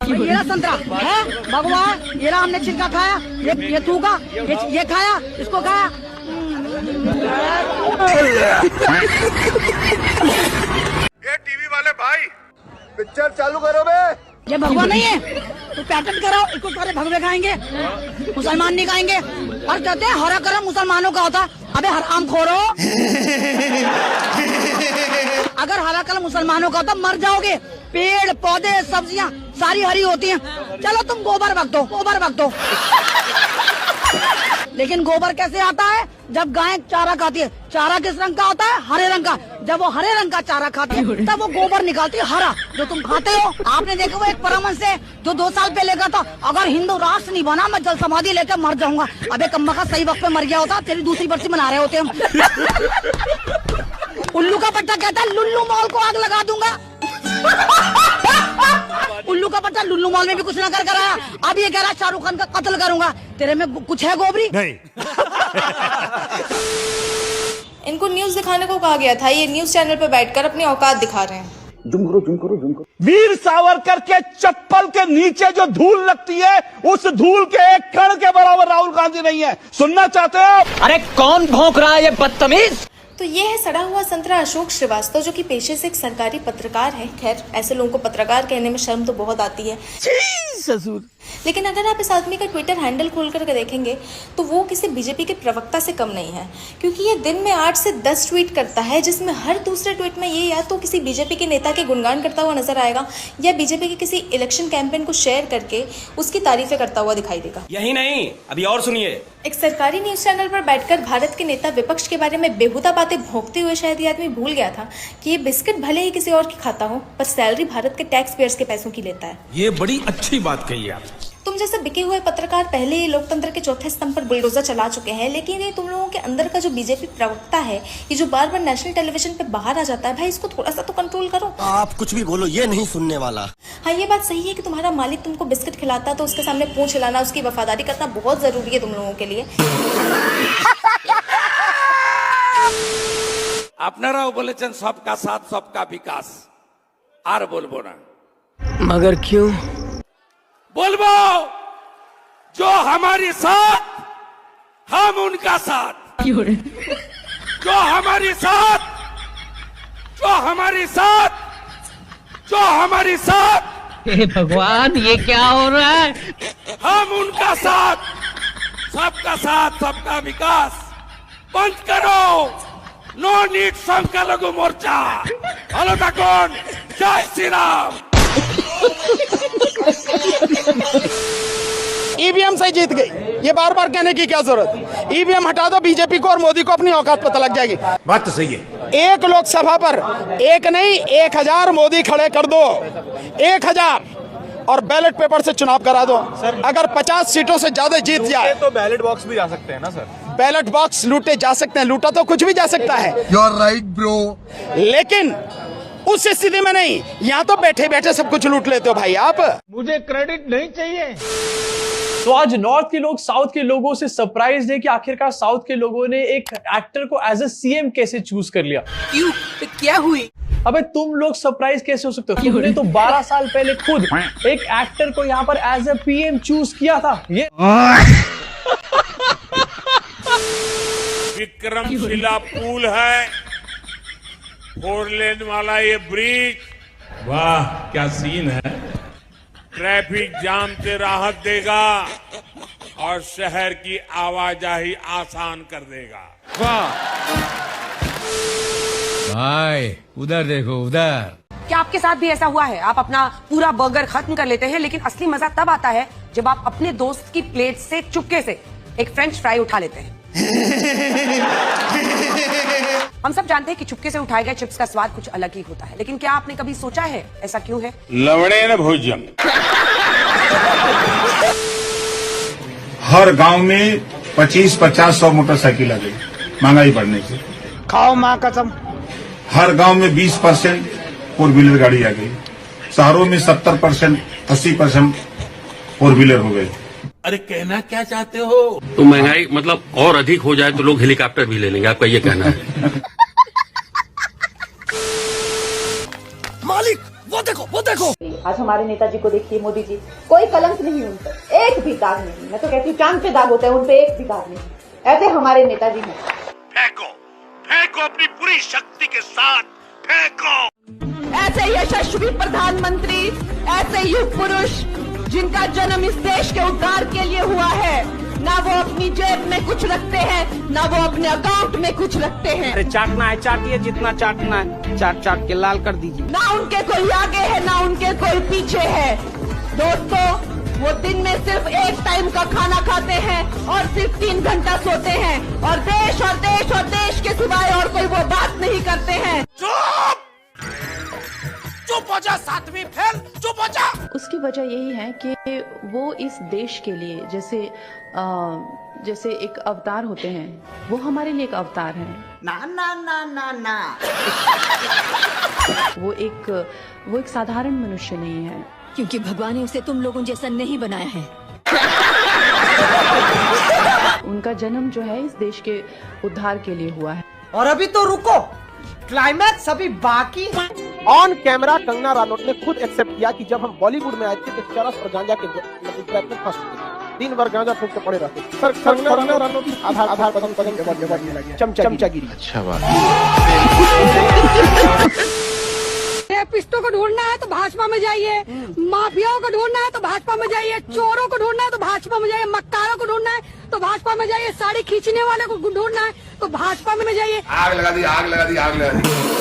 ये रहा संतरा है भगवान, ये रहा हमने छिलका खाया, ये थूका, ये खाया, इसको खाया। ये टीवी वाले भाई पिक्चर चालू करो बे। ये भगवान नहीं है तो पैटर्न करो, इसको सारे भगवे खाएंगे, मुसलमान नहीं खाएंगे। और कहते हैं हरा करम मुसलमानों का होता। अबे हराम खोरो, अगर हरा करम मुसलमानों का होता मर जाओगे। पेड़ पौधे सब्जियां सारी हरी होती हैं। चलो तुम गोबर बक दो, गोबर बक दो। लेकिन गोबर कैसे आता है? जब गाय चारा खाती है। चारा किस रंग का होता है? हरे रंग का। जब वो हरे रंग का चारा खाती है तब वो गोबर निकालती है हरा, जो तुम खाते हो। आपने देखा वो एक परमहंस है जो 2 साल पहले का था, अगर हिंदू राष्ट्र नहीं बना मैं जल समाधि लेकर मर जाऊंगा। अबे कम्बख्त सही वक्त पे मर गया होता, तेरी दूसरी बरसी मना रहे होते हम। उल्लू का पट्टा कहता है लुल्लू मॉल को आग लगा दूंगा। उल्लू का पट्टा लुल्लू मॉल में भी कुछ ना कर कराया, अब ये कह रहा शाहरुख खान का कत्ल करूंगा। तेरे में कुछ है गोबरी? नहीं। इनको न्यूज दिखाने को कहा गया था, ये न्यूज चैनल पर बैठकर अपनी औकात दिखा रहे हैं। जुम करो जुम करो जुम करो। वीर सावरकर के चप्पल के नीचे जो धूल लगती है उस धूल के एक कण के बराबर राहुल गांधी नहीं है। सुनना चाहते हो? अरे कौन भौंक रहा है ये बदतमीज? तो ये है सड़ा हुआ संतरा अशोक श्रीवास्तव, जो कि पेशे से एक सरकारी पत्रकार है। खैर ऐसे लोगों को पत्रकार कहने में शर्म तो बहुत आती है। ससुर। लेकिन अगर आप इस आदमी का ट्विटर हैंडल खोल करके देखेंगे तो वो किसी बीजेपी के प्रवक्ता से कम नहीं है, क्योंकि ये दिन में 8 से 10 ट्वीट करता है, जिसमें हर दूसरे ट्वीट में ये या तो किसी बीजेपी के नेता के गुणगान करता हुआ नजर आएगा या बीजेपी के किसी इलेक्शन कैंपेन को शेयर करके उसकी तारीफें करता हुआ दिखाई देगा। यही नहीं, अभी और सुनिए। एक सरकारी न्यूज चैनल पर बैठकर भारत के नेता विपक्ष के बारे में बेहुदा बातें भोंकते हुए शायद ये आदमी भूल गया था कि ये बिस्किट भले ही किसी और की खाता हो, पर सैलरी भारत के टैक्स पेयर्स के पैसों की लेता है। ये बड़ी अच्छी बात कही आप। तुम जैसे बिके हुए पत्रकार पहले ही लोकतंत्र के चौथे स्तंभ पर बुलडोजर चला चुके हैं, लेकिन ये तुम लोगों के अंदर का जो बीजेपी प्रवक्ता है, ये जो बार बार नेशनल टेलीविजन पे बाहर आ जाता है, भाई इसको थोड़ा सा तो कंट्रोल करो। आप कुछ भी बोलो, ये नहीं सुनने वाला। हाँ ये बात सही है कि तुम्हारा मालिक तुमको बिस्किट खिलाता है तो उसके सामने पूंछ हिलाना, उसकी वफादारी करना बहुत जरूरी है तुम लोगों के लिए। আপনারাও বলেছেন सबका साथ सबका विकास, আর বলবো না। मगर क्यों? बोलबो जो हमारी साथ हम उनका साथ, जो हमारी साथ, जो हमारी साथ, जो हमारी साथ। हे भगवान, ये क्या हो रहा है? हम उनका साथ, सबका साथ सबका विकास। बंद करो नो नीड संख्यालघु मोर्चा। हेलो कौन? जय श्री राम। ईवीएम से जीत गई, ये बार बार कहने की क्या जरूरत? ईवीएम हटा दो, बीजेपी को और मोदी को अपनी औकात पता लग जाएगी। बात तो सही है। एक लोकसभा पर एक नहीं 1000 मोदी खड़े कर दो, 1000, और बैलेट पेपर से चुनाव करा दो। अगर 50 सीटों से ज्यादा जीत जाए तो बैलेट बॉक्स भी जा सकते हैं ना सर? बैलेट बॉक्स लूटे जा सकते हैं, लूटा तो कुछ भी जा सकता है। You are right bro. लेकिन उस स्थिति में नहीं, यहाँ तो बैठे बैठे सब कुछ लूट लेते हो भाई आप। मुझे क्रेडिट नहीं चाहिए। तो आज नॉर्थ के लोग साउथ के लोगों से सरप्राइज है कि आखिरकार साउथ के लोगों ने एक एक्टर को एज ए सीएम कैसे चूज कर लिया। क्यों? क्या हुई? अबे तुम लोग सरप्राइज कैसे हो सकते हो? तुमने तो 12 साल पहले खुद एक एक्टर को यहाँ पर एज ए पीएम चूज किया था। ये विक्रमशिला पुल है, 4 लेन वाला ये ब्रिज, वाह क्या सीन है। ट्रैफिक जाम से राहत देगा और शहर की आवाजाही आसान कर देगा। वाह भाई उधर देखो उधर। क्या आपके साथ भी ऐसा हुआ है? आप अपना पूरा बर्गर खत्म कर लेते हैं, लेकिन असली मजा तब आता है जब आप अपने दोस्त की प्लेट से चुपके से एक फ्रेंच फ्राई उठा लेते हैं। हम सब जानते हैं कि चुपके से उठाए गए चिप्स का स्वाद कुछ अलग ही होता है, लेकिन क्या आपने कभी सोचा है ऐसा क्यों है? लवड़े न भोजन। हर गांव में 25-50-100 मोटरसाइकिल आ गई महंगाई बढ़ने से। खाओ माँ कसम। हर गांव में 20% 4 व्हीलर गाड़ी आ गई। शहरों में 70%, 80% 4 व्हीलर हो गए। अरे कहना क्या चाहते हो? तो महंगाई मतलब और अधिक हो जाए तो लोग हेलीकॉप्टर भी ले लेंगे, आपका ये कहना है? मालिक वो देखो वो देखो। आज हमारे नेताजी को देखिए, मोदी जी, कोई कलंक नहीं उन पर, एक भी दाग नहीं। मैं तो कहती हूँ चांद पे दाग होता है, उन पे एक भी दाग नहीं। ऐसे हमारे नेताजी हैं। फेंको फेंको अपनी पूरी शक्ति के साथ फेंको। ऐसे यशस्वी प्रधानमंत्री, ऐसे युग पुरुष जिनका जन्म इस देश के उद्धार के लिए हुआ है, ना वो अपनी जेब में कुछ रखते हैं, ना वो अपने अकाउंट में कुछ रखते हैं। अरे चाटना है चाटिए, जितना चाटना है चाट चाट के लाल कर दीजिए। ना उनके कोई आगे है, ना उनके कोई पीछे है। दोस्तों, वो दिन में सिर्फ एक टाइम का खाना खाते हैं और सिर्फ 3 घंटा सोते हैं, और देश और देश और देश के सिवाय और कोई वो बात नहीं करते हैं। चुप हो जा सातवीं फेल, चुप हो जा। उसकी वजह यही है कि वो इस देश के लिए जैसे एक अवतार होते हैं, वो हमारे लिए एक अवतार है। ना ना ना ना ना वो एक साधारण मनुष्य नहीं है, क्योंकि भगवान ने उसे तुम लोगों जैसा नहीं बनाया है। उनका जन्म जो है इस देश के उद्धार के लिए हुआ है। और अभी तो रुको, क्लाइमैक्स अभी बाकी। ऑन कैमरा कंगना रनौत ने खुद एक्सेप्ट किया कि जब हम बॉलीवुड में आए थे तो चरस और गांजा के ट्रैप में फंस गए। दिन भर गांजा फूंक के पड़े रहते। सर कंगना रनौत आधार बदन चमचागिरी। अच्छा बात। रेपिस्टों को ढूंढना है तो भाजपा में जाइए, माफियाओं को ढूंढना है तो भाजपा में जाइए, चोरों को ढूंढना है तो भाजपा में जाइए, मक्कारों को ढूंढना है तो भाजपा में जाइए, साड़ी खींचने वाले को ढूंढना है तो भाजपा में जाइए। आग लगा दी, आग लगा दी, आग लगा दी।